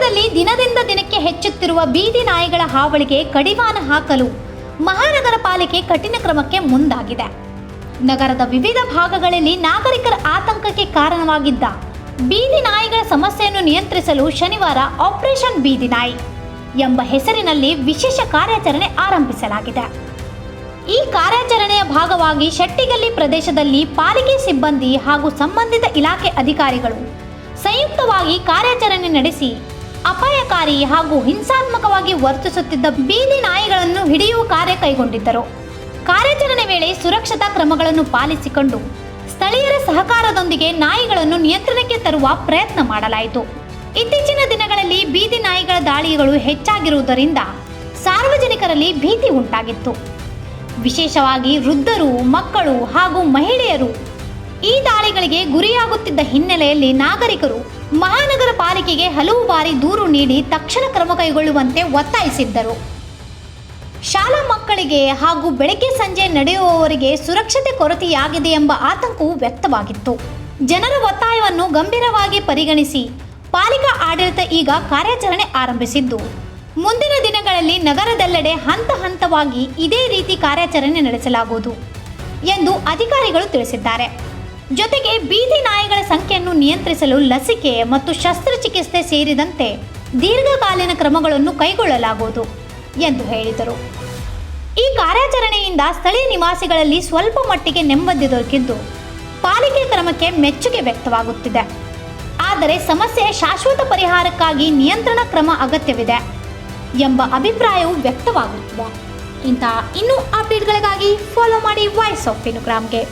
ನಗರದಲ್ಲಿ ದಿನದಿಂದ ದಿನಕ್ಕೆ ಹೆಚ್ಚುತ್ತಿರುವ ಬೀದಿ ನಾಯಿಗಳ ಹಾವಳಿಗೆ ಕಡಿವಾಣ ಹಾಕಲು ಮಹಾನಗರ ಪಾಲಿಕೆ ಕಠಿಣ ಕ್ರಮಕ್ಕೆ ಮುಂದಾಗಿದೆ. ನಗರದ ವಿವಿಧ ಭಾಗಗಳಲ್ಲಿ ನಾಗರಿಕರ ಆತಂಕಕ್ಕೆ ಕಾರಣವಾಗಿದ್ದ ಬೀದಿ ನಾಯಿಗಳ ಸಮಸ್ಯೆಯನ್ನು ನಿಯಂತ್ರಿಸಲು ಶನಿವಾರ ಆಪರೇಷನ್ ಬೀದಿ ನಾಯಿ ಎಂಬ ಹೆಸರಿನಲ್ಲಿ ವಿಶೇಷ ಕಾರ್ಯಾಚರಣೆ ಆರಂಭಿಸಲಾಗಿದೆ. ಈ ಕಾರ್ಯಾಚರಣೆಯ ಭಾಗವಾಗಿ ಶೆಟ್ಟಿಗಲ್ಲಿ ಪ್ರದೇಶದಲ್ಲಿ ಪಾಲಿಕೆ ಸಿಬ್ಬಂದಿ ಹಾಗೂ ಸಂಬಂಧಿತ ಇಲಾಖೆ ಅಧಿಕಾರಿಗಳು ಸಂಯುಕ್ತವಾಗಿ ಕಾರ್ಯಾಚರಣೆ ನಡೆಸಿ ಅಪಾಯಕಾರಿ ಹಾಗೂ ಹಿಂಸಾತ್ಮಕವಾಗಿ ವರ್ತಿಸುತ್ತಿದ್ದ ಬೀದಿ ನಾಯಿಗಳನ್ನು ಹಿಡಿಯುವ ಕಾರ್ಯ ಕೈಗೊಂಡಿದ್ದರು. ಕಾರ್ಯಾಚರಣೆ ವೇಳೆ ಸುರಕ್ಷತಾ ಕ್ರಮಗಳನ್ನು ಪಾಲಿಸಿಕೊಂಡು ಸ್ಥಳೀಯರ ಸಹಕಾರದೊಂದಿಗೆ ನಾಯಿಗಳನ್ನು ನಿಯಂತ್ರಣಕ್ಕೆ ತರುವ ಪ್ರಯತ್ನ ಮಾಡಲಾಯಿತು. ಇತ್ತೀಚಿನ ದಿನಗಳಲ್ಲಿ ಬೀದಿ ನಾಯಿಗಳ ದಾಳಿಗಳು ಹೆಚ್ಚಾಗಿರುವುದರಿಂದ ಸಾರ್ವಜನಿಕರಲ್ಲಿ ಭೀತಿ ಉಂಟಾಗಿತ್ತು. ವಿಶೇಷವಾಗಿ ವೃದ್ಧರು, ಮಕ್ಕಳು ಹಾಗೂ ಮಹಿಳೆಯರು ಈ ದಾಳಿಗಳಿಗೆ ಗುರಿಯಾಗುತ್ತಿದ್ದ ಹಿನ್ನೆಲೆಯಲ್ಲಿ ನಾಗರಿಕರು ಮಹಾನಗರ ಪಾಲಿಕೆಗೆ ಹಲವು ಬಾರಿ ದೂರು ನೀಡಿ ತಕ್ಷಣ ಕ್ರಮ ಕೈಗೊಳ್ಳುವಂತೆ ಒತ್ತಾಯಿಸಿದ್ದರು. ಶಾಲಾ ಮಕ್ಕಳಿಗೆ ಹಾಗೂ ಬೆಳಗ್ಗೆ ಸಂಜೆ ನಡೆಯುವವರಿಗೆ ಸುರಕ್ಷತೆ ಕೊರತೆಯಾಗಿದೆ ಎಂಬ ಆತಂಕವೂ ವ್ಯಕ್ತವಾಗಿತ್ತು. ಜನರ ಒತ್ತಾಯವನ್ನು ಗಂಭೀರವಾಗಿ ಪರಿಗಣಿಸಿ ಪಾಲಿಕಾ ಆಡಳಿತ ಈಗ ಕಾರ್ಯಾಚರಣೆ ಆರಂಭಿಸಿದ್ದು, ಮುಂದಿನ ದಿನಗಳಲ್ಲಿ ನಗರದೆಲ್ಲೆಡೆ ಹಂತ ಹಂತವಾಗಿ ಇದೇ ರೀತಿ ಕಾರ್ಯಾಚರಣೆ ನಡೆಸಲಾಗುವುದು ಎಂದು ಅಧಿಕಾರಿಗಳು ತಿಳಿಸಿದ್ದಾರೆ. ಜೊತೆಗೆ ಬೀದಿ ನಾಯಿಗಳ ಸಂಖ್ಯೆಯನ್ನು ನಿಯಂತ್ರಿಸಲು ಲಸಿಕೆ ಮತ್ತು ಶಸ್ತ್ರಚಿಕಿತ್ಸೆ ಸೇರಿದಂತೆ ದೀರ್ಘಕಾಲೀನ ಕ್ರಮಗಳನ್ನು ಕೈಗೊಳ್ಳಲಾಗುವುದು ಎಂದು ಹೇಳಿದರು. ಈ ಕಾರ್ಯಾಚರಣೆಯಿಂದ ಸ್ಥಳೀಯ ನಿವಾಸಿಗಳಲ್ಲಿ ಸ್ವಲ್ಪ ಮಟ್ಟಿಗೆ ನೆಮ್ಮದಿ ದೊರಕಿದ್ದು ಪಾಲಿಕೆ ಕ್ರಮಕ್ಕೆ ಮೆಚ್ಚುಗೆ ವ್ಯಕ್ತವಾಗುತ್ತಿದೆ. ಆದರೆ ಸಮಸ್ಯೆ ಶಾಶ್ವತ ಪರಿಹಾರಕ್ಕಾಗಿ ನಿಯಂತ್ರಣ ಕ್ರಮ ಅಗತ್ಯವಿದೆ ಎಂಬ ಅಭಿಪ್ರಾಯವು ವ್ಯಕ್ತವಾಗುತ್ತಿದೆ. ಇಂತಹ ಇನ್ನೂ ಅಪ್ಡೇಟ್ಗಳಿಗಾಗಿ ಫಾಲೋ ಮಾಡಿ ವಾಯ್ಸ್ ಆಫ್ ಪೆನುಗ್ರಾಮ್ಗೆ.